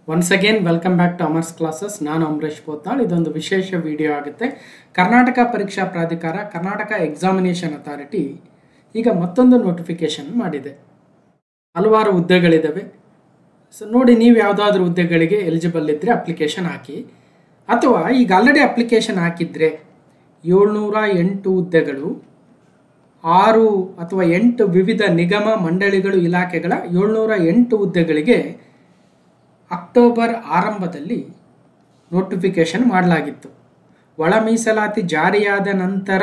Once again welcome back to Amar's classes. ನಾನು ಅಮರೇಶ್ ಪೋತ್ನಾಳ್. ಇದೊಂದು ವಿಶೇಷ ವಿಡಿಯೋ ಆಗುತ್ತೆ. ಕರ್ನಾಟಕ ಪರೀಕ್ಷಾ ಪ್ರಾಧಿಕಾರ, ಕರ್ನಾಟಕ ಎಕ್ಸಾಮಿನೇಷನ್ ಅಥಾರಿಟಿ ಈಗ ಮತ್ತೊಂದು ನೋಟಿಫಿಕೇಶನ್ ಮಾಡಿದೆ. ಹಲವಾರು ಹುದ್ದೆಗಳಿದ್ದಾವೆ. ಸೊ ನೋಡಿ, ನೀವು ಯಾವುದಾದ್ರೂ ಹುದ್ದೆಗಳಿಗೆ ಎಲಿಜಿಬಲ್ ಇದ್ದರೆ ಅಪ್ಲಿಕೇಶನ್ ಹಾಕಿ, ಅಥವಾ ಈಗ ಆಲ್ರೆಡಿ ಅಪ್ಲಿಕೇಶನ್ ಹಾಕಿದರೆ 708 ಹುದ್ದೆಗಳು 6 ಅಥವಾ 8 ವಿವಿಧ ನಿಗಮ ಮಂಡಳಿಗಳು ಇಲಾಖೆಗಳ 708 ಹುದ್ದೆಗಳಿಗೆ ಅಕ್ಟೋಬರ್ ಆರಂಭದಲ್ಲಿ ನೋಟಿಫಿಕೇಶನ್ ಮಾಡಲಾಗಿತ್ತು. ಒಳ ಮೀಸಲಾತಿ ಜಾರಿಯಾದ ನಂತರ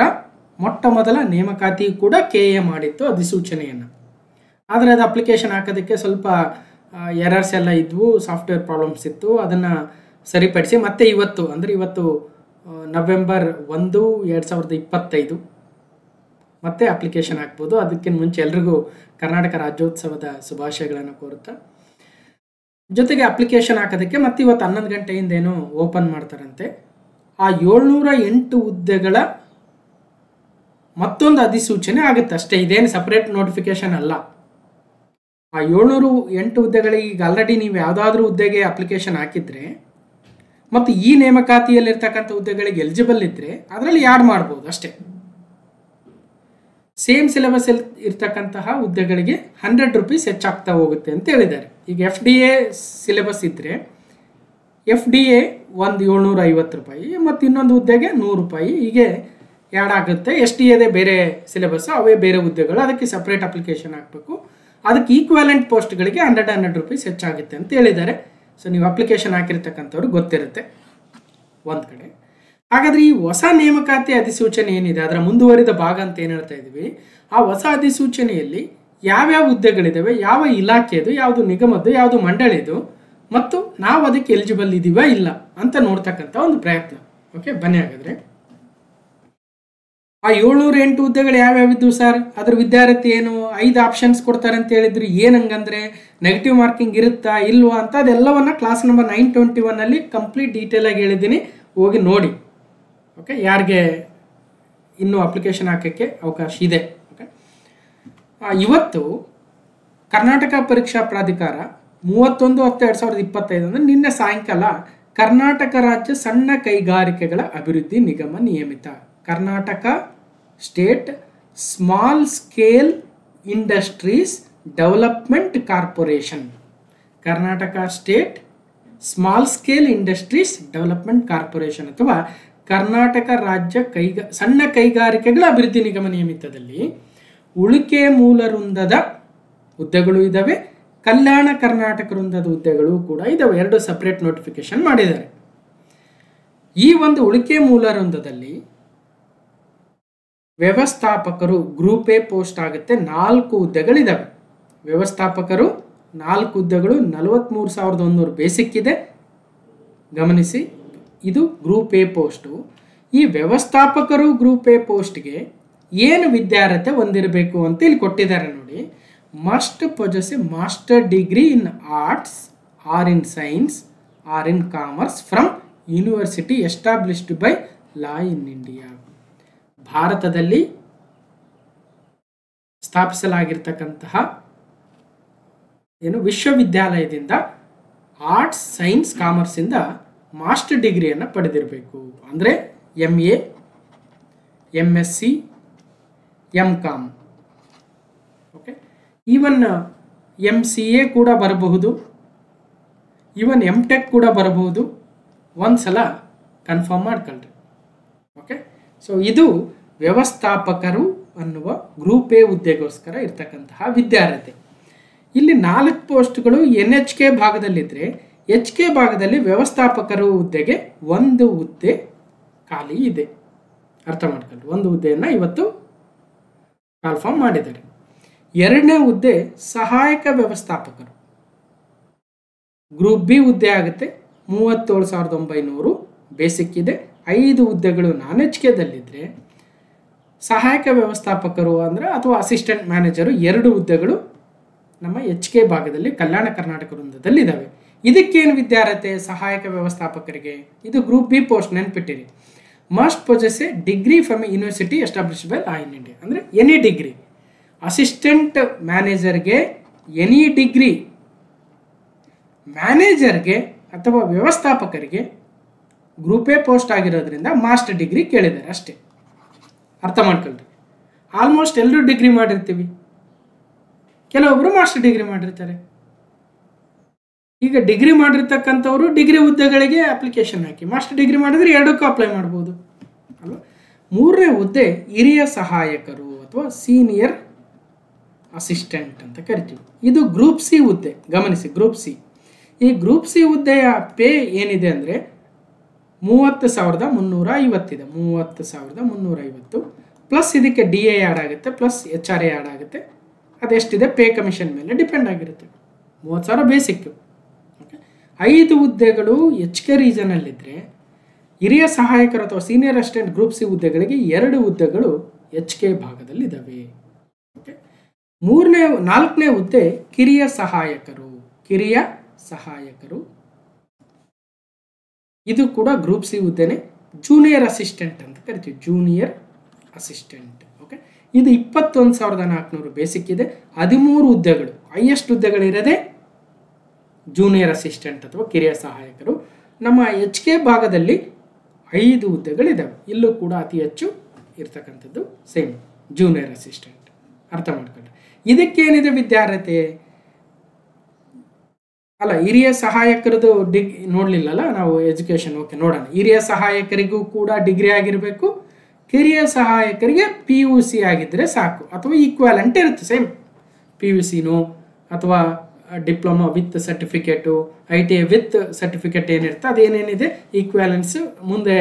ಮೊಟ್ಟ ಮೊದಲ ನೇಮಕಾತಿ ಕೂಡ KA ಮಾಡಿತ್ತು ಅಧಿಸೂಚನೆಯನ್ನು. ಆದರೆ ಅದು ಅಪ್ಲಿಕೇಶನ್ ಹಾಕೋದಕ್ಕೆ ಸ್ವಲ್ಪ ಎರರ್ಸ್ ಎಲ್ಲ ಇದ್ವು, ಸಾಫ್ಟ್ವೇರ್ ಪ್ರಾಬ್ಲಮ್ಸ್ ಇತ್ತು. ಅದನ್ನು ಸರಿಪಡಿಸಿ ಮತ್ತೆ ಇವತ್ತು ನವೆಂಬರ್ 1, 2025 ಮತ್ತೆ ಅಪ್ಲಿಕೇಶನ್ ಹಾಕ್ಬೋದು. ಅದಕ್ಕಿಂತ ಮುಂಚೆ ಎಲ್ರಿಗೂ ಕರ್ನಾಟಕ ರಾಜ್ಯೋತ್ಸವದ ಶುಭಾಶಯಗಳನ್ನು ಕೋರುತ್ತಾ, ಜೊತೆಗೆ ಅಪ್ಲಿಕೇಶನ್ ಹಾಕೋದಕ್ಕೆ ಮತ್ತೆ ಇವತ್ತು 11 ಗಂಟೆಯಿಂದ ಏನೋ ಓಪನ್ ಮಾಡ್ತಾರಂತೆ. ಆ 708 ಹುದ್ದೆಗಳ ಮತ್ತೊಂದು ಅಧಿಸೂಚನೆ ಆಗುತ್ತೆ ಅಷ್ಟೇ, ಇದೇನು ಸಪ್ರೇಟ್ ನೋಟಿಫಿಕೇಶನ್ ಅಲ್ಲ. ಆ 708 ಹುದ್ದೆಗಳಿಗೆ ಈಗ ಆಲ್ರೆಡಿ ನೀವು ಯಾವುದಾದ್ರೂ ಹುದ್ದೆಗೆ ಅಪ್ಲಿಕೇಶನ್ ಹಾಕಿದರೆ ಮತ್ತು ಈ ನೇಮಕಾತಿಯಲ್ಲಿರ್ತಕ್ಕಂಥ ಹುದ್ದೆಗಳಿಗೆ ಎಲಿಜಿಬಲ್ ಇದ್ದರೆ ಅದರಲ್ಲಿ ಆ್ಯಡ್ ಮಾಡ್ಬೋದು ಅಷ್ಟೇ. ಸೇಮ್ ಸಿಲೆಬಸ್ ಇರ್ತಕ್ಕಂತಹ ಹುದ್ದೆಗಳಿಗೆ 100 ರೂಪೀಸ್ ಹೆಚ್ಚಾಗ್ತಾ ಹೋಗುತ್ತೆ ಅಂತ ಹೇಳಿದ್ದಾರೆ. ಈಗ FDA ಸಿಲೆಬಸ್ ಇದ್ದರೆ FDA ಒಂದು 750 ರೂಪಾಯಿ ಮತ್ತು ಇನ್ನೊಂದು ಹುದ್ದೆಗೆ 100 ರೂಪಾಯಿ ಹೀಗೆ ಆ್ಯಡ್ ಆಗುತ್ತೆ. SDAದೇ ಬೇರೆ ಸಿಲೆಬಸ್, ಅವೇ ಬೇರೆ ಹುದ್ದೆಗಳು, ಅದಕ್ಕೆ ಸಪ್ರೇಟ್ ಅಪ್ಲಿಕೇಶನ್ ಹಾಕಬೇಕು. ಅದಕ್ಕೆ ಈಕ್ವಾಲೆಂಟ್ ಪೋಸ್ಟ್ಗಳಿಗೆ 100 ರೂಪೀಸ್ ಹೆಚ್ಚಾಗುತ್ತೆ ಅಂತ ಹೇಳಿದ್ದಾರೆ. ಸೊ ನೀವು ಅಪ್ಲಿಕೇಶನ್ ಹಾಕಿರ್ತಕ್ಕಂಥವ್ರು ಗೊತ್ತಿರುತ್ತೆ ಒಂದು ಕಡೆ. ಹಾಗಾದರೆ ಈ ಹೊಸ ನೇಮಕಾತಿ ಅಧಿಸೂಚನೆ ಏನಿದೆ, ಅದರ ಮುಂದುವರಿದ ಭಾಗ ಅಂತ ಏನು ಹೇಳ್ತಾ ಇದ್ದೀವಿ, ಆ ಹೊಸ ಅಧಿಸೂಚನೆಯಲ್ಲಿ ಯಾವ್ಯಾವ ಹುದ್ದೆಗಳಿದ್ದಾವೆ, ಯಾವ ಇಲಾಖೆದು, ಯಾವುದು ನಿಗಮದ್ದು, ಯಾವುದು ಮಂಡಳಿದು, ಮತ್ತು ನಾವು ಅದಕ್ಕೆ ಎಲಿಜಿಬಲ್ ಇದ್ದೀವಾ ಇಲ್ಲ ಅಂತ ನೋಡ್ತಕ್ಕಂಥ ಒಂದು ಪ್ರಯತ್ನ. ಓಕೆ, ಬನ್ನಿ. ಹಾಗಾದರೆ ಆ 708 ಹುದ್ದೆಗಳು ಯಾವ್ಯಾವಿದ್ದು ಸರ್, ಅದ್ರ ವಿದ್ಯಾರ್ಥಿ ಏನು 5 ಆಪ್ಷನ್ಸ್ ಕೊಡ್ತಾರೆ ಅಂತ ಹೇಳಿದ್ರು. ಏನಂಗಂದ್ರೆ ನೆಗೆಟಿವ್ ಮಾರ್ಕಿಂಗ್ ಇರುತ್ತಾ ಇಲ್ವಾ ಅಂತ ಅದೆಲ್ಲವನ್ನ ಕ್ಲಾಸ್ ನಂಬರ್ 921 ಕಂಪ್ಲೀಟ್ ಡೀಟೇಲ್ ಆಗಿ ಹೇಳಿದ್ದೀನಿ, ಹೋಗಿ ನೋಡಿ. ಓಕೆ, ಯಾರಿಗೆ ಇನ್ನೂ ಅಪ್ಲಿಕೇಶನ್ ಹಾಕೋಕ್ಕೆ ಅವಕಾಶ ಇದೆ. ಓಕೆ, ಇವತ್ತು ಕರ್ನಾಟಕ ಪರೀಕ್ಷಾ ಪ್ರಾಧಿಕಾರ 31/10/2025 ಅಂದರೆ ನಿನ್ನೆ ಸಾಯಂಕಾಲ ಕರ್ನಾಟಕ ರಾಜ್ಯ ಸಣ್ಣ ಕೈಗಾರಿಕೆಗಳ ಅಭಿವೃದ್ಧಿ ನಿಗಮ ನಿಯಮಿತ, Karnataka state small scale industries development corporation, Karnataka state small scale industries development corporation ಅಥವಾ ಕರ್ನಾಟಕ ರಾಜ್ಯ ಸಣ್ಣ ಕೈಗಾರಿಕೆಗಳ ಅಭಿವೃದ್ಧಿ ನಿಗಮ ನಿಯಮಿತದಲ್ಲಿ ಉಳಿಕೆ ಮೂಲ ವೃಂದದ ಹುದ್ದೆಗಳು ಇದ್ದಾವೆ, ಕಲ್ಯಾಣ ಕರ್ನಾಟಕ ವೃಂದದ ಹುದ್ದೆಗಳು ಕೂಡ ಇದ್ದಾವೆ. 2 ಸಪ್ರೇಟ್ ನೋಟಿಫಿಕೇಶನ್ ಮಾಡಿದ್ದಾರೆ. ಈ ಒಂದು ಉಳಿಕೆ ಮೂಲ ವೃಂದದಲ್ಲಿ ವ್ಯವಸ್ಥಾಪಕರು ಗ್ರೂಪ್ ಎ ಪೋಸ್ಟ್ ಆಗುತ್ತೆ, 4 ಹುದ್ದೆಗಳಿದ್ದಾವೆ. ವ್ಯವಸ್ಥಾಪಕರು 4 ಹುದ್ದೆಗಳು, 43,100 ಬೇಸಿಕ್ ಇದೆ. ಗಮನಿಸಿ, ಇದು ಗ್ರೂಪ್ ಎ ಪೋಸ್ಟು. ಈ ವ್ಯವಸ್ಥಾಪಕರು ಗ್ರೂಪ್ ಎ ಪೋಸ್ಟ್ಗೆ ಏನು ವಿದ್ಯಾರ್ಹತೆ ಹೊಂದಿರಬೇಕು ಅಂತ ಇಲ್ಲಿ ಕೊಟ್ಟಿದ್ದಾರೆ ನೋಡಿ. Must possess a master degree in arts or in science or in commerce from university established by law in India, ಭಾರತದಲ್ಲಿ ಸ್ಥಾಪಿಸಲಾಗಿರ್ತಕ್ಕಂತಹ ವಿಶ್ವವಿದ್ಯಾಲಯದಿಂದ ಆರ್ಟ್ಸ್, ಸೈನ್ಸ್, ಕಾಮರ್ಸಿಂದ ಮಾಸ್ಟರ್ ಡಿಗ್ರಿಯನ್ನು ಪಡೆದಿರಬೇಕು. ಅಂದರೆ MA, MSc, MCom. Okay, even MCA ಕೂಡ ಬರಬಹುದು, ಈವನ್ MTech ಕೂಡ ಬರಬಹುದು. ಒಂದ್ಸಲ ಕನ್ಫರ್ಮ್ ಮಾಡ್ಕೊಳ್ರಿ. ಓಕೆ, ಸೊ ಇದು ವ್ಯವಸ್ಥಾಪಕರು ಅನ್ನುವ ಗ್ರೂಪ್ ಎ ಹುದ್ದೆಗೋಸ್ಕರ ಇರ್ತಕ್ಕಂತಹ ವಿದ್ಯಾರ್ಹತೆ. ಇಲ್ಲಿ 4 ಪೋಸ್ಟ್ಗಳು NHK ಭಾಗದಲ್ಲಿದ್ದರೆ HK ಭಾಗದಲ್ಲಿ ವ್ಯವಸ್ಥಾಪಕರು ಹುದ್ದೆಗೆ 1 ಹುದ್ದೆ ಖಾಲಿ ಇದೆ. ಅರ್ಥ ಮಾಡ್ಕೊಳ್ಳಿ, 1 ಹುದ್ದೆಯನ್ನು ಇವತ್ತು ಕನ್ಫರ್ಮ್ ಮಾಡಿದ್ದಾರೆ. 2ನೇ ಹುದ್ದೆ ಸಹಾಯಕ ವ್ಯವಸ್ಥಾಪಕರು ಗ್ರೂಪ್ ಬಿ ಹುದ್ದೆ ಆಗುತ್ತೆ, 37,900 ಬೇಸಿಕ್ ಇದೆ. 5 ಹುದ್ದೆಗಳು ನಾನ್ HKದಲ್ಲಿದ್ದರೆ ಸಹಾಯಕ ವ್ಯವಸ್ಥಾಪಕರು ಅಂದರೆ ಅಥವಾ ಅಸಿಸ್ಟೆಂಟ್ ಮ್ಯಾನೇಜರು 2 ಹುದ್ದೆಗಳು ನಮ್ಮ HK ಭಾಗದಲ್ಲಿ ಕಲ್ಯಾಣ ಕರ್ನಾಟಕ ವೃಂದದಲ್ಲಿ ಇದ್ದಾವೆ. ಇದಕ್ಕೇನು ವಿದ್ಯಾರ್ಹತೆ ಸಹಾಯಕ ವ್ಯವಸ್ಥಾಪಕರಿಗೆ? ಇದು ಗ್ರೂಪ್ ಬಿ ಪೋಸ್ಟ್, ನೆನ್ಪಿಟ್ಟಿರಿ. Must possess a degree from university established by law in India, ಅಂದರೆ ಎನಿ ಡಿಗ್ರಿ. ಅಸಿಸ್ಟೆಂಟ್ ಮ್ಯಾನೇಜರ್ಗೆ ಎನಿ ಡಿಗ್ರಿ ಮ್ಯಾನೇಜರ್ಗೆ ಅಥವಾ ವ್ಯವಸ್ಥಾಪಕರಿಗೆ ಗ್ರೂಪ್ ಎ ಪೋಸ್ಟ್ ಆಗಿರೋದ್ರಿಂದ ಮಾಸ್ಟರ್ ಡಿಗ್ರಿ ಕೇಳಿದ್ದಾರೆ ಅಷ್ಟೇ. ಅರ್ಥ ಮಾಡ್ಕೊಳ್ರಿ. ಆಲ್ಮೋಸ್ಟ್ ಎಲ್ಲರೂ ಡಿಗ್ರಿ ಮಾಡಿರ್ತೀವಿ, ಕೆಲವೊಬ್ಬರು ಮಾಸ್ಟರ್ ಡಿಗ್ರಿ ಮಾಡಿರ್ತಾರೆ. ಈಗ ಡಿಗ್ರಿ ಮಾಡಿರ್ತಕ್ಕಂಥವ್ರು ಡಿಗ್ರಿ ಹುದ್ದೆಗಳಿಗೆ ಅಪ್ಲಿಕೇಶನ್ ಹಾಕಿ, ಮಾಸ್ಟರ್ ಡಿಗ್ರಿ ಮಾಡಿದ್ರೆ ಎರಡಕ್ಕೂ ಅಪ್ಲೈ ಮಾಡ್ಬೋದು ಅಲ್ವಾ. ಮೂರನೇ ಹುದ್ದೆ ಹಿರಿಯ ಸಹಾಯಕರು ಅಥವಾ ಸೀನಿಯರ್ ಅಸಿಸ್ಟೆಂಟ್ ಅಂತ ಕರಿತೀವಿ. ಇದು ಗ್ರೂಪ್ ಸಿ ಹುದ್ದೆ. ಗಮನಿಸಿ, ಗ್ರೂಪ್ ಸಿ. ಈ ಗ್ರೂಪ್ ಸಿ ಹುದ್ದೆಯ ಪೇ ಏನಿದೆ ಅಂದರೆ 30,350 ಇದೆ. 30,350 ಪ್ಲಸ್ ಇದಕ್ಕೆ DA ಆ್ಯಡ್ ಆಗುತ್ತೆ, ಪ್ಲಸ್ HRA ಆ್ಯಡ್ ಆಗುತ್ತೆ. ಅದೆಷ್ಟಿದೆ ಪೇ ಕಮಿಷನ್ ಮೇಲೆ ಡಿಪೆಂಡ್ ಆಗಿರುತ್ತೆ. 30,000 ಬೇಸಿಕ್ಕು. ಓಕೆ, 5 ಹುದ್ದೆಗಳು HK ರೀಜನಲ್ಲಿದ್ದರೆ ಹಿರಿಯ ಸಹಾಯಕರು ಅಥವಾ ಸೀನಿಯರ್ ಅಸಿಸ್ಟೆಂಟ್ ಗ್ರೂಪ್ ಸಿ ಹುದ್ದೆಗಳಿಗೆ 2 ಹುದ್ದೆಗಳು HK ಭಾಗದಲ್ಲಿದ್ದಾವೆ. ಓಕೆ, 4ನೇ ಹುದ್ದೆ ಕಿರಿಯ ಸಹಾಯಕರು. ಇದು ಕೂಡ ಗ್ರೂಪ್ ಸಿ ಹುದ್ದೆನೇ. ಜೂನಿಯರ್ ಅಸಿಸ್ಟೆಂಟ್ ಅಂತ ಕರಿತೀವಿ, ಜೂನಿಯರ್ ಅಸಿಸ್ಟೆಂಟ್. ಓಕೆ, ಇದು 21,400 ಬೇಸಿಕ್ ಇದೆ. 13 ಹುದ್ದೆಗಳು, ಹೈಯೆಸ್ಟ್ ಹುದ್ದೆಗಳಿರೋದೇ ಜೂನಿಯರ್ ಅಸಿಸ್ಟೆಂಟ್ ಅಥವಾ ಕಿರಿಯ ಸಹಾಯಕರು. ನಮ್ಮ HK ಭಾಗದಲ್ಲಿ 5 ಹುದ್ದೆಗಳಿದ್ದಾವೆ. ಇಲ್ಲೂ ಕೂಡ ಅತಿ ಹೆಚ್ಚು ಇರ್ತಕ್ಕಂಥದ್ದು ಸೇಮ್ ಜೂನಿಯರ್ ಅಸಿಸ್ಟೆಂಟ್. ಅರ್ಥ ಮಾಡ್ಕೊಂಡ್ರೆ ಇದಕ್ಕೇನಿದೆ ವಿದ್ಯಾರ್ಹತೆ ಅಲ್ಲ, ಹಿರಿಯ ಸಹಾಯಕರದು ನೋಡಲಿಲ್ಲಲ್ಲ ನಾವು ಎಜುಕೇಷನ್. ಓಕೆ, ನೋಡೋಣ. ಹಿರಿಯ ಸಹಾಯಕರಿಗೂ ಕೂಡ ಡಿಗ್ರಿ ಆಗಿರಬೇಕು, ಕಿರಿಯ ಸಹಾಯಕರಿಗೆ PUC ಆಗಿದ್ದರೆ ಸಾಕು, ಅಥವಾ ಈಕ್ವಾಲೆಂಟ್ ಇರುತ್ತೆ ಸೇಮ್. PUCನೋ ಅಥವಾ diploma with certificate, ITI with certificate ಏನಿರುತ್ತೆ ಅದೇನೇನಿದೆ ಈಕ್ವಾಲೆನ್ಸ್ ಮುಂದೆ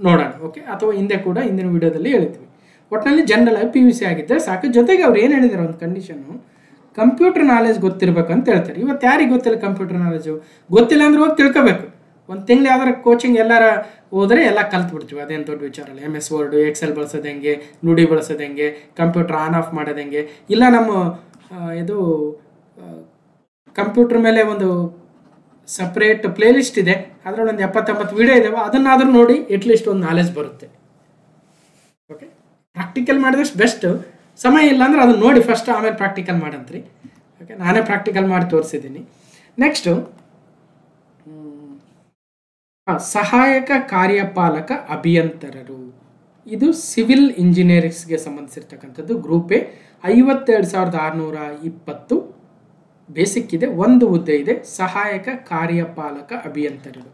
ನೋಡೋಣ. ಓಕೆ, ಅಥವಾ ಹಿಂದೆ ಕೂಡ ಹಿಂದಿನ ವಿಡಿಯೋದಲ್ಲಿ ಹೇಳ್ತೀವಿ. ಒಟ್ಟಿನಲ್ಲಿ ಜನರಲ್ ಆಗಿ PUC ಆಗಿದ್ದರೆ ಸಾಕು. ಜೊತೆಗೆ ಅವ್ರು ಏನು ಹೇಳಿದ್ದಾರೆ, ಒಂದು ಕಂಡೀಷನ್ನು ಕಂಪ್ಯೂಟರ್ ನಾಲೆಜ್ ಗೊತ್ತಿರಬೇಕು ಅಂತ ಹೇಳ್ತಾರೆ. ಇವತ್ತು ಯಾರಿಗೆ ಗೊತ್ತಿಲ್ಲ ಕಂಪ್ಯೂಟರ್ ನಾಲೆಜು? ಗೊತ್ತಿಲ್ಲ ಅಂದ್ರೆ ಹೋಗಿ ತಿಳ್ಕೋಬೇಕು. ಒಂದು ತಿಂಗಳು ಯಾವ್ದಾರ ಕೋಚಿಂಗ್ ಎಲ್ಲಾರ ಹೋದರೆ ಎಲ್ಲ ಕಲ್ತ್ಬಿಡ್ತೀವಿ. ಅದೇನು ದೊಡ್ಡ ವಿಚಾರ ಅಲ್ಲ. MS ವರ್ಡು, ಎಕ್ಸೆಲ್ ಬಳಸೋದು ಹೆಂಗೆ, ನುಡಿ ಬಳಸೋದು ಹೆಂಗೆ, ಕಂಪ್ಯೂಟರ್ ಆನ್ ಆಫ್ ಮಾಡೋದು ಹೆಂಗೆ, ಇಲ್ಲ ನಮ್ಮ ಇದು ಕಂಪ್ಯೂಟರ್ ಮೇಲೆ ಒಂದು ಸಪ್ರೇಟ್ ಪ್ಲೇಲಿಸ್ಟ್ ಇದೆ, ಅದರಲ್ಲಿ ಒಂದು 70-80 ವಿಡಿಯೋ ಇದಾವೆ. ಅದನ್ನಾದರೂ ನೋಡಿ ಅಟ್ಲೀಸ್ಟ್ ಒಂದು ನಾಲೆಜ್ ಬರುತ್ತೆ. ಓಕೆ, ಪ್ರಾಕ್ಟಿಕಲ್ ಮಾಡಿದಷ್ಟು ಬೆಸ್ಟು. ಸಮಯ ಇಲ್ಲ ಅಂದ್ರೆ ಅದನ್ನು ನೋಡಿ ಫಸ್ಟ್, ಆಮೇಲೆ ಪ್ರಾಕ್ಟಿಕಲ್ ಮಾಡಂತ್ರಿ. ಓಕೆ, ನಾನೇ ಪ್ರಾಕ್ಟಿಕಲ್ ಮಾಡಿ ತೋರಿಸಿದ್ದೀನಿ. ನೆಕ್ಸ್ಟು ಸಹಾಯಕ ಕಾರ್ಯಪಾಲಕ ಅಭಿಯಂತರರು. ಇದು ಸಿವಿಲ್ ಇಂಜಿನಿಯರಿಂಗ್ಸ್ಗೆ ಸಂಬಂಧಿಸಿರ್ತಕ್ಕಂಥದ್ದು. ಗ್ರೂಪ್ ಎ 52,620 ಬೇಸಿಕ್ ಇದೆ. 1 ಹುದ್ದೆ ಇದೆ ಸಹಾಯಕ ಕಾರ್ಯಪಾಲಕ ಅಭಿಯಂತರರು,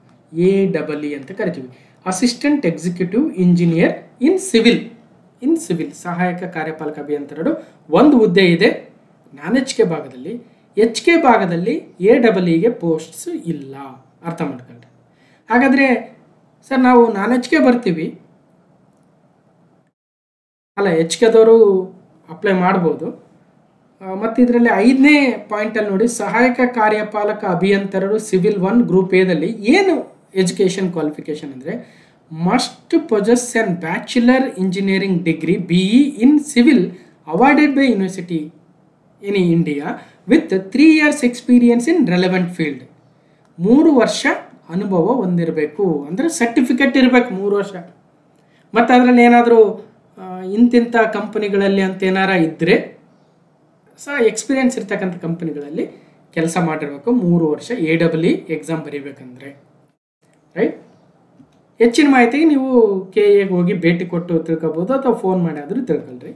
AEE ಅಂತ ಕರಿತೀವಿ. ಅಸಿಸ್ಟೆಂಟ್ ಎಕ್ಸಿಕ್ಯೂಟಿವ್ ಇಂಜಿನಿಯರ್ ಇನ್ ಸಿವಿಲ್ ಸಹಾಯಕ ಕಾರ್ಯಪಾಲಕ ಅಭಿಯಂತರರು 1 ಹುದ್ದೆ ಇದೆ. ನಾನ್ HK ಭಾಗದಲ್ಲಿ. HK ಭಾಗದಲ್ಲಿ AEEಗೆ ಪೋಸ್ಟ್ಸ್ ಇಲ್ಲ. ಅರ್ಥ ಮಾಡ್ಕೊಂಡ್ರೆ. ಹಾಗಾದರೆ ಸರ್ ನಾವು ನಾನ್ HK ಬರ್ತೀವಿ ಅಲ್ಲ, HKದವರು ಅಪ್ಲೈ ಮಾಡ್ಬೋದು. ಮತ್ತು ಇದರಲ್ಲಿ 5ನೇ ಪಾಯಿಂಟಲ್ಲಿ ನೋಡಿ, ಸಹಾಯಕ ಕಾರ್ಯಪಾಲಕ ಅಭಿಯಂತರರು ಸಿವಿಲ್ 1 ಗ್ರೂಪ್ ಎದಲ್ಲಿ ಏನು ಎಜುಕೇಷನ್ ಕ್ವಾಲಿಫಿಕೇಷನ್ ಅಂದರೆ must possess an bachelor engineering degree BE in civil awarded by university in India with 3 years experience in relevant field. 3 ವರ್ಷ ಅನುಭವ ಹೊಂದಿರಬೇಕು ಅಂದರೆ ಸರ್ಟಿಫಿಕೇಟ್ ಇರಬೇಕು 3 ವರ್ಷ. ಮತ್ತು ಅದರಲ್ಲಿ ಏನಾದರೂ ಇಂತಿಂಥ ಕಂಪನಿಗಳಲ್ಲಿ ಅಂತ ಏನಾರ ಇದ್ದರೆ ಎಕ್ಸ್ಪೀರಿಯನ್ಸ್ ಇರ್ತಕ್ಕಂಥ ಕಂಪನಿಗಳಲ್ಲಿ ಕೆಲಸ ಮಾಡಿರಬೇಕು 3 ವರ್ಷ AEE ಎಕ್ಸಾಮ್ ಬರೀಬೇಕಂದ್ರೆ. ರೈಟ್. ಹೆಚ್ಚಿನ ಮಾಹಿತಿಗೆ ನೀವು KAಗೆ ಹೋಗಿ ಭೇಟಿ ಕೊಟ್ಟು ತಿಳ್ಕೊಬೋದು, ಅಥವಾ ಫೋನ್ ಮಾಡಿ ಆದರೂ ತಿಳ್ಕೊಳ್ರಿ.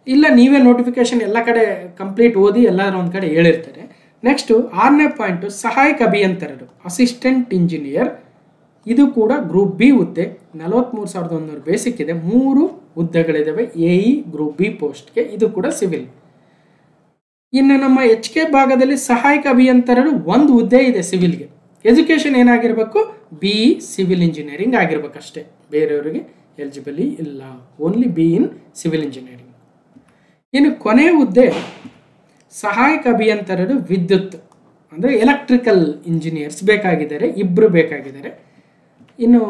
ಇಲ್ಲ ನೀವೇ ನೋಟಿಫಿಕೇಶನ್ ಎಲ್ಲ ಕಡೆ ಕಂಪ್ಲೀಟ್ ಓದಿ ಎಲ್ಲರೂ ಒಂದು ಕಡೆ ಹೇಳಿರ್ತಾರೆ. ನೆಕ್ಸ್ಟು 6ನೇ ಪಾಯಿಂಟು ಸಹಾಯಕ ಅಭಿಯಂತರರು ಅಸಿಸ್ಟೆಂಟ್ ಇಂಜಿನಿಯರ್. ಇದು ಕೂಡ ಗ್ರೂಪ್ ಬಿ ಹುದ್ದೆ. 43,100 ಬೇಸಿಕ್ ಇದೆ. 3 ಹುದ್ದೆಗಳಿದ್ದಾವೆ AE ಗ್ರೂಪ್ ಬಿ ಪೋಸ್ಟ್ಗೆ. ಇದು ಕೂಡ ಸಿವಿಲ್. ಇನ್ನು ನಮ್ಮ HK ಭಾಗದಲ್ಲಿ ಸಹಾಯಕ ಅಭಿಯಂತರರು 1 ಹುದ್ದೆ ಇದೆ ಸಿವಿಲ್ಗೆ. ಎಜುಕೇಷನ್ ಏನಾಗಿರಬೇಕು? BE ಸಿವಿಲ್ ಇಂಜಿನಿಯರಿಂಗ್ ಆಗಿರ್ಬೇಕಷ್ಟೇ, ಬೇರೆಯವರಿಗೆ ಎಲಿಜಿಬಲ್ ಇಲ್ಲ. Only BE in civil engineering. ಇನ್ನು ಕೊನೆಯ ಹುದ್ದೆ ಸಹಾಯಕ ಅಭಿಯಂತರರು ವಿದ್ಯುತ್ ಅಂದರೆ ಎಲೆಕ್ಟ್ರಿಕಲ್ ಇಂಜಿನಿಯರ್ಸ್ ಬೇಕಾಗಿದ್ದಾರೆ, 2 ಬೇಕಾಗಿದ್ದಾರೆ. ಇನ್ನು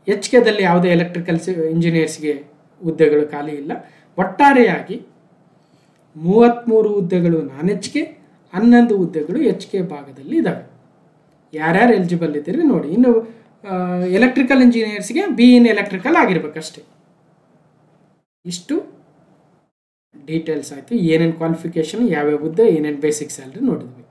HKದಲ್ಲಿ ಯಾವುದೇ ಎಲೆಕ್ಟ್ರಿಕಲ್ ಇಂಜಿನಿಯರ್ಸ್ಗೆ ಹುದ್ದೆಗಳು ಖಾಲಿ ಇಲ್ಲ. ಒಟ್ಟಾರೆಯಾಗಿ 33 ಹುದ್ದೆಗಳು ನಾನ್ HK, 11 ಹುದ್ದೆಗಳು HK ಭಾಗದಲ್ಲಿ ಇದ್ದಾವೆ. ಯಾರ್ಯಾರು ಎಲಿಜಿಬಲ್ ಇದ್ದೀರಿ ನೋಡಿ. ಇನ್ನು ಎಲೆಕ್ಟ್ರಿಕಲ್ ಇಂಜಿನಿಯರ್ಸ್ಗೆ BE ಇನ್ ಎಲೆಕ್ಟ್ರಿಕಲ್ ಆಗಿರ್ಬೇಕಷ್ಟೇ. ಇಷ್ಟು ಡೀಟೇಲ್ಸ್ ಆಯಿತು. ಏನೇನು ಕ್ವಾಲಿಫಿಕೇಷನ್, ಯಾವ್ಯಾವ ಹುದ್ದೆ, ಏನೇನು ಬೇಸಿಕ್ ಸ್ಯಾಲ್ರಿ ನೋಡಿದ್ವಿ.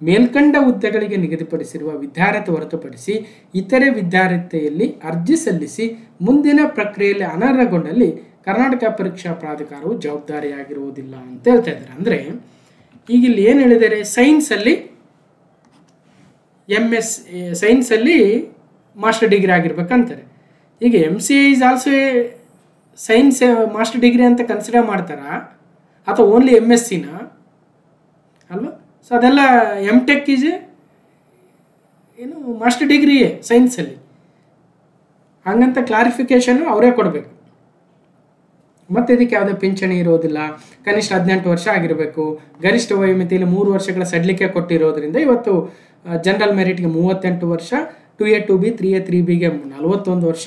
ಮೇಲ್ಕಂಡ ಹುದ್ದೆಗಳಿಗೆ ನಿಗದಿಪಡಿಸಿರುವ ವಿದ್ಯಾರ್ಹತೆ ಹೊರತುಪಡಿಸಿ ಇತರೆ ವಿದ್ಯಾರ್ಹತೆಯಲ್ಲಿ ಅರ್ಜಿ ಸಲ್ಲಿಸಿ ಮುಂದಿನ ಪ್ರಕ್ರಿಯೆಯಲ್ಲಿ ಅನರ್ಹಗೊಂಡಲ್ಲಿ ಕರ್ನಾಟಕ ಪರೀಕ್ಷಾ ಪ್ರಾಧಿಕಾರವು ಜವಾಬ್ದಾರಿಯಾಗಿರುವುದಿಲ್ಲ ಅಂತ ಹೇಳ್ತಾ ಇದ್ದಾರೆ. ಅಂದರೆ ಈಗ ಇಲ್ಲಿ ಏನು ಹೇಳಿದ್ದಾರೆ, ಸೈನ್ಸಲ್ಲಿ MS ಸೈನ್ಸಲ್ಲಿ ಮಾಸ್ಟರ್ ಡಿಗ್ರಿ ಆಗಿರ್ಬೇಕಂತಾರೆ. ಈಗ MCA is also science master degree ಅಂತ ಕನ್ಸಿಡರ್ ಮಾಡ್ತಾರಾ ಅಥವಾ ಓನ್ಲಿ MScನ ಅಲ್ವಾ? ಸೊ ಅದೆಲ್ಲ MTech ಈಸ್ ಏನು ಮಾಸ್ಟರ್ ಡಿಗ್ರಿಯೇ ಸೈನ್ಸಲ್ಲಿ, ಹಂಗಂತ ಕ್ಲಾರಿಫಿಕೇಶನ್ ಅವರೇ ಕೊಡಬೇಕು. ಮತ್ತು ಇದಕ್ಕೆ ಯಾವುದೇ ಪಿಂಚಣಿ ಇರೋದಿಲ್ಲ, ಕನಿಷ್ಠ 18 ವರ್ಷ ಆಗಿರಬೇಕು, ಗರಿಷ್ಠ ವಯೋಮಿತಿಯಲ್ಲಿ 3 ವರ್ಷಗಳ ಸಡಿಲಿಕೆ ಕೊಟ್ಟಿರೋದ್ರಿಂದ ಇವತ್ತು ಜನರಲ್ ಮೆರಿಟ್ಗೆ 38 ವರ್ಷ, 2A 2B 3A 3Bಗೆ 41 ವರ್ಷ,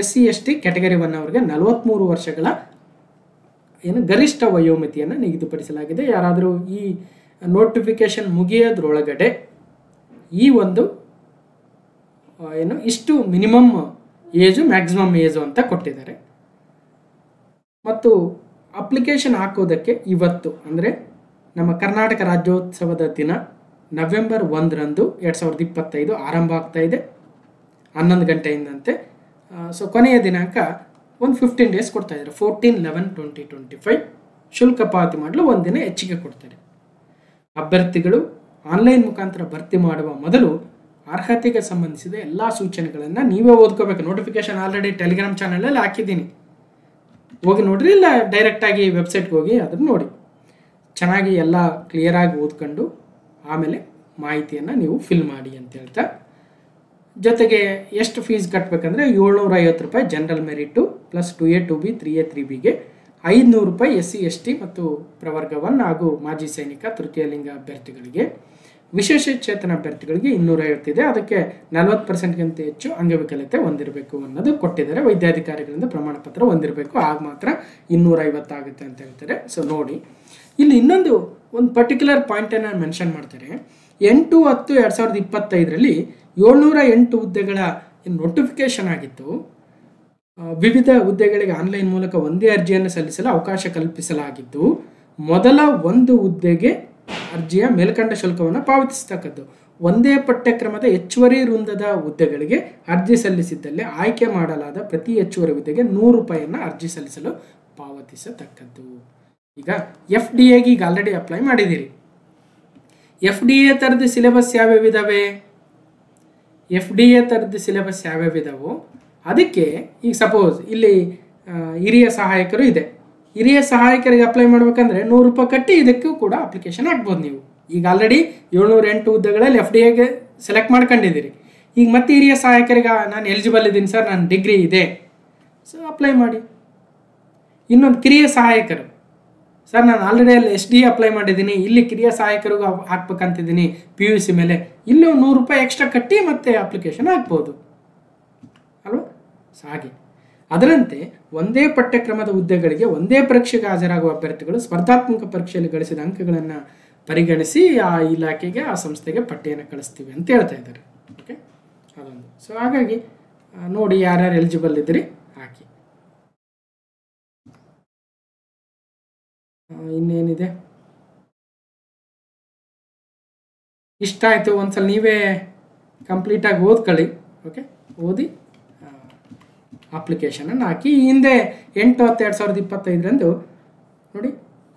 SC ST ಕ್ಯಾಟಗರಿ 1 ಅವರಿಗೆ 43 ವರ್ಷಗಳ ಏನು ಗರಿಷ್ಠ ವಯೋಮಿತಿಯನ್ನು ನಿಗದಿಪಡಿಸಲಾಗಿದೆ. ಯಾರಾದರೂ ಈ ನೋಟಿಫಿಕೇಶನ್ ಮುಗಿಯೋದ್ರೊಳಗಡೆ ಈ ಒಂದು ಏನು ಇಷ್ಟು ಮಿನಿಮಮ್ ಏಜು ಮ್ಯಾಕ್ಸಿಮಮ್ ಏಜು ಅಂತ ಕೊಟ್ಟಿದ್ದಾರೆ. ಮತ್ತು ಅಪ್ಲಿಕೇಶನ್ ಹಾಕೋದಕ್ಕೆ ಇವತ್ತು ಅಂದರೆ ನಮ್ಮ ಕರ್ನಾಟಕ ರಾಜ್ಯೋತ್ಸವದ ದಿನ ನವೆಂಬರ್ 1ರಂದು 2025 ಆರಂಭ ಆಗ್ತಾ ಇದೆ 11 ಗಂಟೆಯಿಂದಂತೆ. ಸೊ ಕೊನೆಯ ದಿನಾಂಕ ಒಂದು 15 ಡೇಸ್ ಕೊಡ್ತಾ ಇದ್ದಾರೆ, 14/11/2025. ಶುಲ್ಕ ಪಾವತಿ ಮಾಡಲು ಒಂದಿನ ಹೆಚ್ಚಿಗೆ ಕೊಡ್ತಾರೆ. ಅಭ್ಯರ್ಥಿಗಳು ಆನ್ಲೈನ್ ಮುಖಾಂತರ ಭರ್ತಿ ಮಾಡುವ ಮೊದಲು ಅರ್ಹತೆಗೆ ಸಂಬಂಧಿಸಿದ ಎಲ್ಲ ಸೂಚನೆಗಳನ್ನು ನೀವೇ ಓದ್ಕೋಬೇಕು. ನೋಟಿಫಿಕೇಶನ್ ಆಲ್ರೆಡಿ ಟೆಲಿಗ್ರಾಮ್ ಚಾನಲಲ್ಲಿ ಹಾಕಿದ್ದೀನಿ, ಹೋಗಿ ನೋಡ್ರಿ, ಇಲ್ಲ ಡೈರೆಕ್ಟಾಗಿ ವೆಬ್ಸೈಟ್ಗೆ ಹೋಗಿ ಅದನ್ನು ನೋಡಿ. ಚೆನ್ನಾಗಿ ಎಲ್ಲ ಕ್ಲಿಯರಾಗಿ ಓದ್ಕೊಂಡು ಆಮೇಲೆ ಮಾಹಿತಿಯನ್ನು ನೀವು ಫಿಲ್ ಮಾಡಿ ಅಂತ ಹೇಳ್ತಾ, ಜೊತೆಗೆ ಎಷ್ಟು ಫೀಸ್ ಕಟ್ಟಬೇಕಂದ್ರೆ 750 ರೂಪಾಯಿ general merit plus 2A 2B 3A 3Bಗೆ, 500 ರೂಪಾಯಿ SC ST ಮತ್ತು ಪ್ರವರ್ಗ 1 ಹಾಗೂ ಮಾಜಿ ಸೈನಿಕ ತೃತೀಯ ಲಿಂಗ ಅಭ್ಯರ್ಥಿಗಳಿಗೆ. ವಿಶೇಷ ಚೇತನ ಅಭ್ಯರ್ಥಿಗಳಿಗೆ 250 ಇದೆ, ಅದಕ್ಕೆ 40%ಗಿಂತ ಹೆಚ್ಚು ಅಂಗವಿಕಲತೆ ಹೊಂದಿರಬೇಕು ಅನ್ನೋದು ಕೊಟ್ಟಿದ್ದಾರೆ. ವೈದ್ಯಾಧಿಕಾರಿಗಳಿಂದ ಪ್ರಮಾಣ ಪತ್ರ ಹೊಂದಿರಬೇಕು, ಆಗ ಮಾತ್ರ 250 ಆಗುತ್ತೆ ಅಂತ ಹೇಳ್ತಾರೆ. ಸೊ ನೋಡಿ, ಇಲ್ಲಿ ಇನ್ನೊಂದು ಪರ್ಟಿಕ್ಯುಲರ್ ಪಾಯಿಂಟನ್ನು ಮೆನ್ಷನ್ ಮಾಡ್ತಾರೆ. 8/10/2025ರಲ್ಲಿ 708 ಹುದ್ದೆಗಳ ನೋಟಿಫಿಕೇಶನ್ ಆಗಿತ್ತು. ವಿವಿಧ ಹುದ್ದೆಗಳಿಗೆ ಆನ್ಲೈನ್ ಮೂಲಕ ಒಂದೇ ಅರ್ಜಿಯನ್ನು ಸಲ್ಲಿಸಲು ಅವಕಾಶ ಕಲ್ಪಿಸಲಾಗಿದ್ದು, ಮೊದಲ ಒಂದು ಹುದ್ದೆಗೆ ಅರ್ಜಿಯ ಮೇಲ್ಕಂಡ ಶುಲ್ಕವನ್ನು ಪಾವತಿಸತಕ್ಕದ್ದು. ಒಂದೇ ಪಠ್ಯಕ್ರಮದ ಹೆಚ್ಚುವರಿ ವೃಂದದ ಹುದ್ದೆಗಳಿಗೆ ಅರ್ಜಿ ಸಲ್ಲಿಸಿದ್ದಲ್ಲಿ ಆಯ್ಕೆ ಮಾಡಲಾದ ಪ್ರತಿ ಹೆಚ್ಚುವರಿ ಹುದ್ದೆಗೆ 100 ರೂಪಾಯಿಯನ್ನು ಅರ್ಜಿ ಸಲ್ಲಿಸಲು ಪಾವತಿಸತಕ್ಕದ್ದು. ಈಗ FDAಗೆ ಈಗ ಆಲ್ರೆಡಿ ಅಪ್ಲೈ ಮಾಡಿದ್ದೀರಿ. FDA ಥರದ ಸಿಲೆಬಸ್ ಯಾವ್ಯಾವಿದಾವೆ? FDA ಥರದ ಸಿಲೆಬಸ್ ಯಾವ್ಯಾವಿದಾವೋ ಅದಕ್ಕೆ ಈಗ ಸಪೋಸ್ ಇಲ್ಲಿ ಹಿರಿಯ ಸಹಾಯಕರು ಇದೆ, ಹಿರಿಯ ಸಹಾಯಕರಿಗೆ ಅಪ್ಲೈ ಮಾಡ್ಬೇಕಂದ್ರೆ 100 ರೂಪಾಯಿ ಕಟ್ಟಿ ಇದಕ್ಕೂ ಕೂಡ ಅಪ್ಲಿಕೇಶನ್ ಹಾಕ್ಬೋದು ನೀವು. ಈಗ ಆಲ್ರೆಡಿ 708 ಹುದ್ದೆಗಳಲ್ಲಿ FDAಗೆ ಸೆಲೆಕ್ಟ್ ಮಾಡ್ಕೊಂಡಿದ್ದೀರಿ. ಈಗ ಮತ್ತೆ ಹಿರಿಯ ಸಹಾಯಕರಿಗೆ ನಾನು ಎಲಿಜಿಬಲ್ ಇದ್ದೀನಿ ಸರ್, ನನ್ನ ಡಿಗ್ರಿ ಇದೆ, ಸೊ ಅಪ್ಲೈ ಮಾಡಿ. ಇನ್ನೊಂದು ಕಿರಿಯ ಸಹಾಯಕರು, ಸರ್ ನಾನು ಆಲ್ರೆಡಿ ಅಲ್ಲಿ SDA ಅಪ್ಲೈ ಮಾಡಿದ್ದೀನಿ, ಇಲ್ಲಿ ಕಿರಿಯ ಸಹಾಯಕರಿಗೂ ಹಾಕ್ಬೇಕಂತಿದ್ದೀನಿ PUC ಮೇಲೆ, ಇಲ್ಲೂ 100 ರೂಪಾಯಿ ಎಕ್ಸ್ಟ್ರಾ ಕಟ್ಟಿ ಮತ್ತೆ ಅಪ್ಲಿಕೇಶನ್ ಹಾಕ್ಬೋದು ಅಲ್ವಾ? ಸೊ ಹಾಗೆ ಅದರಂತೆ ಒಂದೇ ಪಠ್ಯಕ್ರಮದ ಹುದ್ದೆಗಳಿಗೆ ಒಂದೇ ಪರೀಕ್ಷೆಗೆ ಹಾಜರಾಗುವ ಅಭ್ಯರ್ಥಿಗಳು ಸ್ಪರ್ಧಾತ್ಮಕ ಪರೀಕ್ಷೆಯಲ್ಲಿ ಗಳಿಸಿದ ಅಂಕಗಳನ್ನು ಪರಿಗಣಿಸಿ ಆ ಇಲಾಖೆಗೆ ಆ ಸಂಸ್ಥೆಗೆ ಪಟ್ಟಿಯನ್ನು ಕಳಿಸ್ತೀವಿ ಅಂತ ಹೇಳ್ತಾ ಇದ್ದಾರೆ. ಓಕೆ, ಅದೊಂದು. ಸೊ ಹಾಗಾಗಿ ನೋಡಿ ಯಾರ್ಯಾರು ಎಲಿಜಿಬಲ್ ಇದ್ರಿ ಹಾಕಿ. ಇನ್ನೇನಿದೆ, ಇಷ್ಟ ಆಯಿತು ಒಂದ್ಸಲ ನೀವೇ ಕಂಪ್ಲೀಟಾಗಿ ಓದ್ಕೊಳ್ಳಿ. ಓಕೆ, ಓದಿ ಅಪ್ಲಿಕೇಶನನ್ನು ಹಾಕಿ. ಈ ಹಿಂದೆ 8/10/2025ರಂದು ನೋಡಿ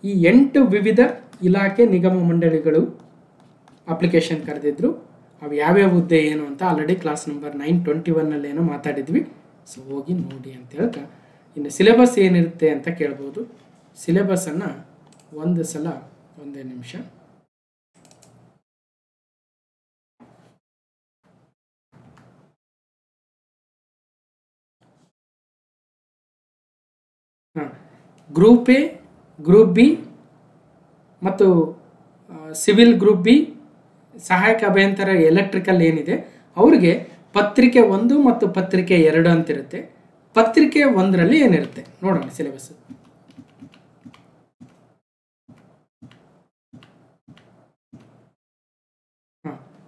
ಈ 8 ವಿವಿಧ ಇಲಾಖೆ ನಿಗಮ ಮಂಡಳಿಗಳು ಅಪ್ಲಿಕೇಶನ್ ಕರೆದಿದ್ರು. ಅವು ಯಾವ್ಯಾವ ಹುದ್ದೆ ಏನು ಅಂತ ಆಲ್ರೆಡಿ ಕ್ಲಾಸ್ ನಂಬರ್ 921ನಲ್ಲಿ ಏನೋ ಮಾತಾಡಿದ್ವಿ. ಸೊ ಹೋಗಿ ನೋಡಿ ಅಂತ ಹೇಳ್ತಾ, ಇನ್ನು ಸಿಲೆಬಸ್ ಏನಿರುತ್ತೆ ಅಂತ ಕೇಳ್ಬೋದು. ಸಿಲೆಬಸ್ಸನ್ನು ಒಂದು ಸಲ ಒಂದೇ ನಿಮಿಷ ಗ್ರೂಪ್ ಎ, ಗ್ರೂಪ್ ಬಿ ಮತ್ತು ಸಿವಿಲ್ ಗ್ರೂಪ್ ಬಿ, ಸಹಾಯಕ ಅಭಿಯಂತರ ಎಲೆಕ್ಟ್ರಿಕಲ್ ಏನಿದೆ ಅವರಿಗೆ ಪತ್ರಿಕೆ 1 ಮತ್ತು ಪತ್ರಿಕೆ 2 ಅಂತಿರುತ್ತೆ. ಪತ್ರಿಕೆ 1ರಲ್ಲಿ ಏನಿರುತ್ತೆ ನೋಡೋಣ ಸಿಲೆಬಸ್.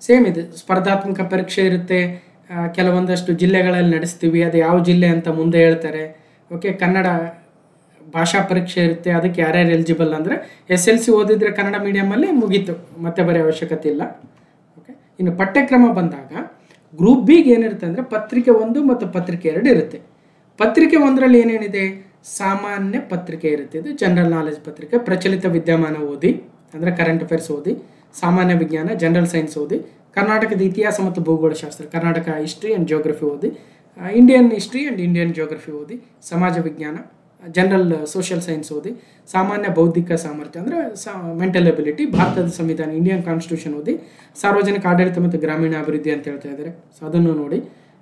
ಸೇಮ್ ಇದೆ, ಸ್ಪರ್ಧಾತ್ಮಕ ಪರೀಕ್ಷೆ ಇರುತ್ತೆ. ಕೆಲವೊಂದಷ್ಟು ಜಿಲ್ಲೆಗಳಲ್ಲಿ ನಡೆಸ್ತೀವಿ, ಅದು ಯಾವ ಜಿಲ್ಲೆ ಅಂತ ಮುಂದೆ ಹೇಳ್ತಾರೆ. ಓಕೆ, ಕನ್ನಡ ಭಾಷಾ ಪರೀಕ್ಷೆ ಇರುತ್ತೆ, ಅದಕ್ಕೆ ಯಾರ್ಯಾರು ಎಲಿಜಿಬಲ್ ಅಂದರೆ SLC ಓದಿದರೆ ಕನ್ನಡ ಮೀಡಿಯಮಲ್ಲಿ ಮುಗೀತು, ಮತ್ತೆ ಬರೀ ಅವಶ್ಯಕತೆ ಇಲ್ಲ. ಓಕೆ, ಇನ್ನು ಪಠ್ಯಕ್ರಮ ಬಂದಾಗ ಗ್ರೂಪ್ ಬಿಗೆ ಏನಿರುತ್ತೆ ಅಂದರೆ ಪತ್ರಿಕೆ 1 ಮತ್ತು ಪತ್ರಿಕೆ 2 ಇರುತ್ತೆ. ಪತ್ರಿಕೆ 1ರಲ್ಲಿ ಏನೇನಿದೆ, ಸಾಮಾನ್ಯ ಪತ್ರಿಕೆ ಇರುತ್ತೆ, ಇದು ಜನರಲ್ ನಾಲೆಜ್ ಪತ್ರಿಕೆ. ಪ್ರಚಲಿತ ವಿದ್ಯಮಾನ ಓದಿ ಅಂದರೆ ಕರೆಂಟ್ ಅಫೇರ್ಸ್ ಓದಿ, ಸಾಮಾನ್ಯ ವಿಜ್ಞಾನ ಜನರಲ್ ಸೈನ್ಸ್ ಓದಿ, ಕರ್ನಾಟಕದ ಇತಿಹಾಸ ಮತ್ತು ಭೂಗೋಳಶಾಸ್ತ್ರ ಕರ್ನಾಟಕ ಹಿಸ್ಟ್ರಿ ಆ್ಯಂಡ್ ಜಿಯೋಗ್ರಫಿ ಓದಿ, Indian history and Indian geography ಓದಿ, ಸಮಾಜ ವಿಜ್ಞಾನ ಜನರಲ್ ಸೋಷಿಯಲ್ ಸೈನ್ಸ್ ಓದಿ, ಸಾಮಾನ್ಯ ಬೌದ್ಧಿಕ ಸಾಮರ್ಥ್ಯ ಅಂದರೆ ಮೆಂಟಲ್ ಎಬಿಲಿಟಿ, ಭಾರತದ ಸಂವಿಧಾನ ಇಂಡಿಯನ್ ಕಾನ್ಸ್ಟಿಟ್ಯೂಷನ್ ಓದಿ, ಸಾರ್ವಜನಿಕ ಆಡಳಿತ ಮತ್ತು ಗ್ರಾಮೀಣ ಅಭಿವೃದ್ಧಿ ಅಂತ ಹೇಳ್ತಾ ಇದ್ದಾರೆ, ಸೊ ಅದನ್ನು ನೋಡಿ.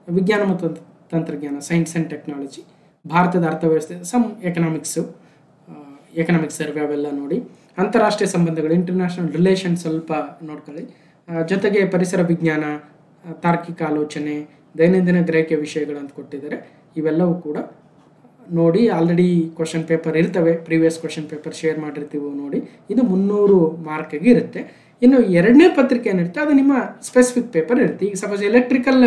ವಿಜ್ಞಾನ ಮತ್ತು ತಂತ್ರಜ್ಞಾನ ಸೈನ್ಸ್ ಆ್ಯಂಡ್ ಟೆಕ್ನಾಲಜಿ, ಭಾರತದ ಅರ್ಥವ್ಯವಸ್ಥೆ, ಎಕನಾಮಿಕ್ಸ್ ಸರ್ವೆ ಅವೆಲ್ಲ ನೋಡಿ. ಅಂತಾರಾಷ್ಟ್ರೀಯ ಸಂಬಂಧಗಳು ಇಂಟರ್ನ್ಯಾಷನಲ್ ರಿಲೇಷನ್ ಸ್ವಲ್ಪ ನೋಡ್ಕೊಳ್ಳಿ. ಜೊತೆಗೆ ಪರಿಸರ ವಿಜ್ಞಾನ, ತಾರ್ಕಿಕ ಆಲೋಚನೆ, ದೈನಂದಿನ ಗ್ರಹಿಕೆ ವಿಷಯಗಳು ಅಂತ ಕೊಟ್ಟಿದ್ದಾರೆ, ಇವೆಲ್ಲವೂ ಕೂಡ ನೋಡಿ. ಆಲ್ರೆಡಿ ಕ್ವಶನ್ ಪೇಪರ್ ಇರ್ತವೆ, ಪ್ರೀವಿಯಸ್ ಕ್ವಶನ್ ಪೇಪರ್ ಶೇರ್ ಮಾಡಿರ್ತೀವಿ ನೋಡಿ. ಇದು 300 ಮಾರ್ಕ್ಗೆ ಇರುತ್ತೆ. ಇನ್ನು 2ನೇ ಪತ್ರಿಕೆ ಏನಿರುತ್ತೆ ಅದು ನಿಮ್ಮ ಸ್ಪೆಸಿಫಿಕ್ ಪೇಪರ್ ಇರುತ್ತೆ. ಈಗ ಸಪೋಸ್ ಎಲೆಕ್ಟ್ರಿಕಲ್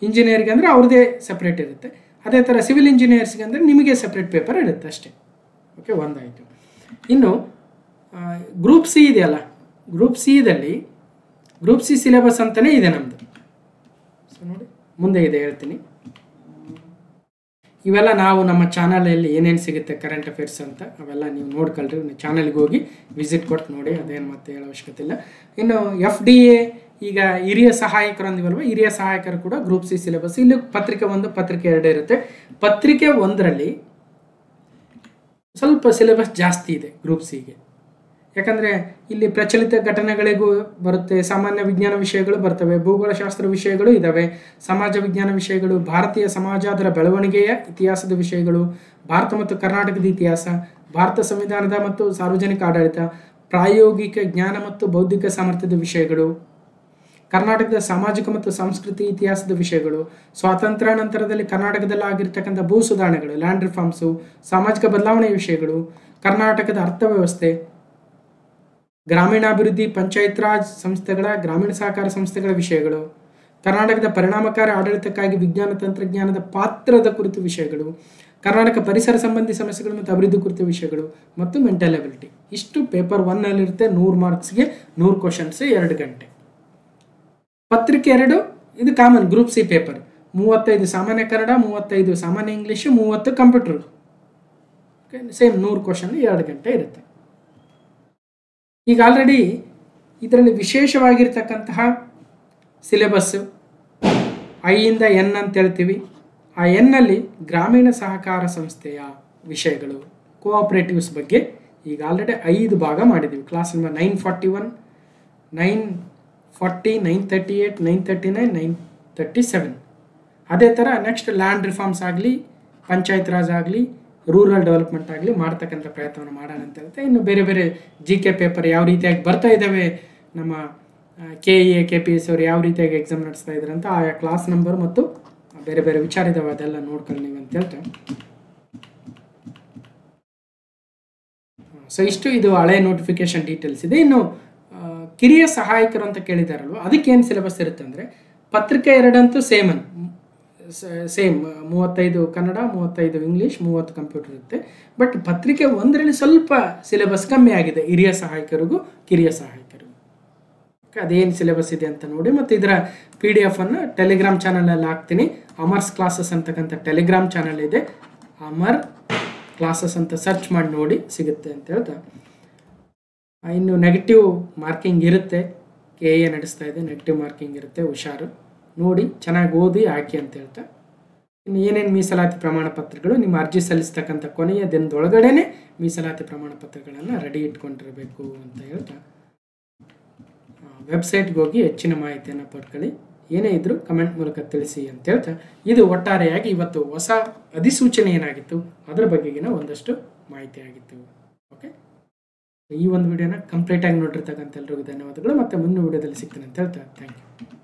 ಇಂಜಿನಿಯರ್ಗೆ ಅಂದರೆ ಅವ್ರದ್ದೇ ಸಪ್ರೇಟ್ ಇರುತ್ತೆ, ಅದೇ ಥರ ಸಿವಿಲ್ ಇಂಜಿನಿಯರ್ಸ್ಗೆ ಅಂದರೆ ನಿಮಗೆ ಸಪ್ರೇಟ್ ಪೇಪರ್ ಇರುತ್ತೆ ಅಷ್ಟೇ. ಓಕೆ, ಒಂದಾಯಿತು. ಇನ್ನು ಗ್ರೂಪ್ ಸಿ ಇದೆಯಲ್ಲ, ಗ್ರೂಪ್ ಸಿ ಸಿಲೆಬಸ್ ಅಂತಲೇ ಇದೆ ನಮ್ಮದು. ಸೊ ನೋಡಿ, ಮುಂದೆ ಇದೆ ಹೇಳ್ತೀನಿ. ಇವೆಲ್ಲ ನಾವು ನಮ್ಮ ಚಾನಲಲ್ಲಿ ಏನೇನು ಸಿಗುತ್ತೆ ಕರೆಂಟ್ ಅಫೇರ್ಸ್ ಅಂತ ಅವೆಲ್ಲ ನೀವು ನೋಡ್ಕೊಳ್ರಿ. ಚಾನಲ್ಗೆ ಹೋಗಿ ವಿಸಿಟ್ ಕೊಟ್ಟು ನೋಡಿ, ಅದೇನು ಮತ್ತೆ ಹೇಳೋ ಅವಶ್ಯಕತೆ ಇಲ್ಲ. ಇನ್ನು FDA ಈಗ ಹಿರಿಯ ಸಹಾಯಕರು ಅಂದಿವಲ್ವ, ಹಿರಿಯ ಸಹಾಯಕರು ಕೂಡ ಗ್ರೂಪ್ ಸಿ ಸಿಲೆಬಸ್. ಇಲ್ಲಿ ಪತ್ರಿಕೆ 1 ಪತ್ರಿಕೆ 2 ಇರುತ್ತೆ. ಪತ್ರಿಕೆ 1ರಲ್ಲಿ ಸ್ವಲ್ಪ ಸಿಲೆಬಸ್ ಜಾಸ್ತಿ ಇದೆ ಗ್ರೂಪ್ ಸಿಗೆ, ಯಾಕಂದರೆ ಇಲ್ಲಿ ಪ್ರಚಲಿತ ಘಟನೆಗಳಿಗೂ ಬರುತ್ತೆ, ಸಾಮಾನ್ಯ ವಿಜ್ಞಾನ ವಿಷಯಗಳು ಬರ್ತವೆ, ಭೂಗೋಳಶಾಸ್ತ್ರ ವಿಷಯಗಳು ಇದ್ದಾವೆ, ಸಮಾಜ ವಿಜ್ಞಾನ ವಿಷಯಗಳು, ಭಾರತೀಯ ಸಮಾಜ ಅದರ ಬೆಳವಣಿಗೆಯ ಇತಿಹಾಸದ ವಿಷಯಗಳು, ಭಾರತ ಮತ್ತು ಕರ್ನಾಟಕದ ಇತಿಹಾಸ, ಭಾರತ ಸಂವಿಧಾನದ ಮತ್ತು ಸಾರ್ವಜನಿಕ ಆಡಳಿತ, ಪ್ರಾಯೋಗಿಕ ಜ್ಞಾನ ಮತ್ತು ಬೌದ್ಧಿಕ ಸಾಮರ್ಥ್ಯದ ವಿಷಯಗಳು, ಕರ್ನಾಟಕದ ಸಾಮಾಜಿಕ ಮತ್ತು ಸಂಸ್ಕೃತಿ ಇತಿಹಾಸದ ವಿಷಯಗಳು, ಸ್ವಾತಂತ್ರ್ಯ ನಂತರದಲ್ಲಿ ಕರ್ನಾಟಕದಲ್ಲಿ ಆಗಿರ್ತಕ್ಕಂಥ ಭೂ ಸುಧಾರಣೆಗಳು, ಲ್ಯಾಂಡ್ ರಿಫಾರ್ಮ್ಸು, ಸಾಮಾಜಿಕ ಬದಲಾವಣೆಯ ವಿಷಯಗಳು, ಕರ್ನಾಟಕದ ಅರ್ಥವ್ಯವಸ್ಥೆ, ಗ್ರಾಮೀಣಾಭಿವೃದ್ಧಿ, ಪಂಚಾಯತ್ ರಾಜ್ ಸಂಸ್ಥೆಗಳ, ಗ್ರಾಮೀಣ ಸಹಕಾರ ಸಂಸ್ಥೆಗಳ ವಿಷಯಗಳು, ಕರ್ನಾಟಕದ ಪರಿಣಾಮಕಾರಿ ಆಡಳಿತಕ್ಕಾಗಿ ವಿಜ್ಞಾನ ತಂತ್ರಜ್ಞಾನದ ಪಾತ್ರದ ಕುರಿತು ವಿಷಯಗಳು, ಕರ್ನಾಟಕ ಪರಿಸರ ಸಂಬಂಧಿ ಸಮಸ್ಯೆಗಳು ಮತ್ತು ಅಭಿವೃದ್ಧಿ ಕುರಿತ ವಿಷಯಗಳು ಮತ್ತು ಮೆಂಟಲ್ ಎಬಿಲಿಟಿ. ಇಷ್ಟು ಪೇಪರ್ 1ನಲ್ಲಿರುತ್ತೆ. 100 ಮಾರ್ಕ್ಸ್ಗೆ 100 ಕ್ವಶನ್ಸ್, 2 ಗಂಟೆ. ಪತ್ರಿಕೆ 2 ಇದು ಕಾಮನ್ ಗ್ರೂಪ್ ಸಿ ಪೇಪರ್. 35 ಸಾಮಾನ್ಯ ಕನ್ನಡ, 35 ಸಾಮಾನ್ಯ ಇಂಗ್ಲೀಷು, 30 ಕಂಪ್ಯೂಟರ್. ಸೇಮ್ 100 ಕ್ವಶನ್, 2 ಗಂಟೆ ಇರುತ್ತೆ. ಈಗ ಆಲ್ರೆಡಿ ಇದರಲ್ಲಿ ವಿಶೇಷವಾಗಿರ್ತಕ್ಕಂತಹ ಸಿಲೆಬಸ್ಸು I ಇಂದ N ಅಂತ ಹೇಳ್ತೀವಿ. ಆ Nನಲ್ಲಿ ಗ್ರಾಮೀಣ ಸಹಕಾರ ಸಂಸ್ಥೆಯ ವಿಷಯಗಳು, ಕೋಆಪರೇಟಿವ್ಸ್ ಬಗ್ಗೆ ಈಗ ಆಲ್ರೆಡಿ 5 ಭಾಗ ಮಾಡಿದ್ದೀವಿ. Class number 941, 940, 938, 939, 937. ಅದೇ ಥರ ನೆಕ್ಸ್ಟ್ ಲ್ಯಾಂಡ್ ರಿಫಾರ್ಮ್ಸ್ ಆಗಲಿ, ಪಂಚಾಯತ್ ರಾಜ್ ಆಗಲಿ, ರೂರಲ್ ಡೆವಲಪ್ಮೆಂಟ್ ಆಗಲಿ ಮಾಡ್ತಕ್ಕಂಥ ಪ್ರಯತ್ನವನ್ನು ಮಾಡೋಣ ಅಂತ ಹೇಳ್ತೆ. ಇನ್ನು ಬೇರೆ ಬೇರೆ GK ಪೇಪರ್ ಯಾವ ರೀತಿಯಾಗಿ ಬರ್ತಾ ಇದ್ದಾವೆ, ನಮ್ಮ KEA KPS ಅವರು ಯಾವ ರೀತಿಯಾಗಿ ಎಕ್ಸಾಮ್ ನಡೆಸ್ತಾ ಇದ್ದಾರೆ ಅಂತ ಆಯಾ ಕ್ಲಾಸ್ ನಂಬರ್ ಮತ್ತು ಬೇರೆ ಬೇರೆ ವಿಚಾರ ಇದ್ದಾವೆ, ಅದೆಲ್ಲ ನೋಡ್ಕೊಳ್ಳಿ ನೀವು ಅಂತ ಹೇಳ್ತೆ. ಸೊ ಇಷ್ಟು ಇದು ಹಳೆ ನೋಟಿಫಿಕೇಶನ್ ಡೀಟೇಲ್ಸ್ ಇದೆ. ಇನ್ನು ಕಿರಿಯ ಸಹಾಯಕರು ಅಂತ ಕೇಳಿದಾರಲ್ವ, ಅದಕ್ಕೇನು ಸಿಲೆಬಸ್ ಇರುತ್ತೆ ಅಂದರೆ ಪತ್ರಿಕೆ 2 ಅಂತೂ ಸೇಮ್ 35 ಕನ್ನಡ, 35 ಇಂಗ್ಲೀಷ್, 30 ಕಂಪ್ಯೂಟರ್ ಇರುತ್ತೆ. ಬಟ್ ಪತ್ರಿಕೆ 1ರಲ್ಲಿ ಸ್ವಲ್ಪ ಸಿಲೆಬಸ್ ಕಮ್ಮಿ ಆಗಿದೆ ಹಿರಿಯ ಸಹಾಯಕರಿಗೂ ಕಿರಿಯ ಸಹಾಯಕರಿಗೂ. ಅದೇನು ಸಿಲೆಬಸ್ ಇದೆ ಅಂತ ನೋಡಿ. ಮತ್ತು ಇದರ PDF ಅನ್ನು ಟೆಲಿಗ್ರಾಮ್ ಚಾನಲಲ್ಲಿ ಹಾಕ್ತೀನಿ. ಅಮರ್ಸ್ ಕ್ಲಾಸಸ್ ಅಂತಕ್ಕಂಥ ಟೆಲಿಗ್ರಾಮ್ ಚಾನಲ್ ಇದೆ, ಅಮರ್ ಕ್ಲಾಸಸ್ ಅಂತ ಸರ್ಚ್ ಮಾಡಿ ನೋಡಿ, ಸಿಗುತ್ತೆ ಅಂತ ಹೇಳ್ತಾ. ಇನ್ನು ನೆಗೆಟಿವ್ ಮಾರ್ಕಿಂಗ್ ಇರುತ್ತೆ, KEA ನಡೆಸ್ತಾ ಇದೆ, ನೆಗೆಟಿವ್ ಮಾರ್ಕಿಂಗ್ ಇರುತ್ತೆ, ಹುಷಾರು ನೋಡಿ, ಚೆನ್ನಾಗಿ ಓದಿ ಹಾಕಿ ಅಂತ ಹೇಳ್ತಾ. ಇನ್ನು ಏನೇನು ಮೀಸಲಾತಿ ಪ್ರಮಾಣ ಪತ್ರಗಳು, ನಿಮ್ಮ ಅರ್ಜಿ ಸಲ್ಲಿಸ್ತಕ್ಕಂಥ ಕೊನೆಯ ದಿನದೊಳಗಡೆನೆ ಮೀಸಲಾತಿ ಪ್ರಮಾಣ ಪತ್ರಗಳನ್ನು ರೆಡಿ ಇಟ್ಕೊಂಡಿರಬೇಕು ಅಂತ ಹೇಳ್ತಾ ವೆಬ್ಸೈಟ್ಗೆ ಹೋಗಿ ಹೆಚ್ಚಿನ ಮಾಹಿತಿಯನ್ನು ಪಡ್ಕೊಳ್ಳಿ. ಏನೇ ಇದ್ದರೂ ಕಮೆಂಟ್ ಮೂಲಕ ತಿಳಿಸಿ ಅಂತ ಹೇಳ್ತಾ, ಇದು ಒಟ್ಟಾರೆಯಾಗಿ ಇವತ್ತು ಹೊಸ ಅಧಿಸೂಚನೆ ಏನಾಗಿತ್ತು ಅದರ ಬಗೆಗಿನ ಒಂದಷ್ಟು ಮಾಹಿತಿ ಆಗಿತ್ತು. ಓಕೆ, ಈ ಒಂದು ವಿಡಿಯೋನ ಕಂಪ್ಲೀಟಾಗಿ ನೋಡಿರ್ತಕ್ಕಂಥ ಎಲ್ರಿಗೂ ಧನ್ಯವಾದಗಳು. ಮತ್ತು ಮುಂದಿನ ವಿಡಿಯೋದಲ್ಲಿ ಸಿಗ್ತೀನಿ ಅಂತ ಹೇಳ್ತಾ ಥ್ಯಾಂಕ್ ಯು.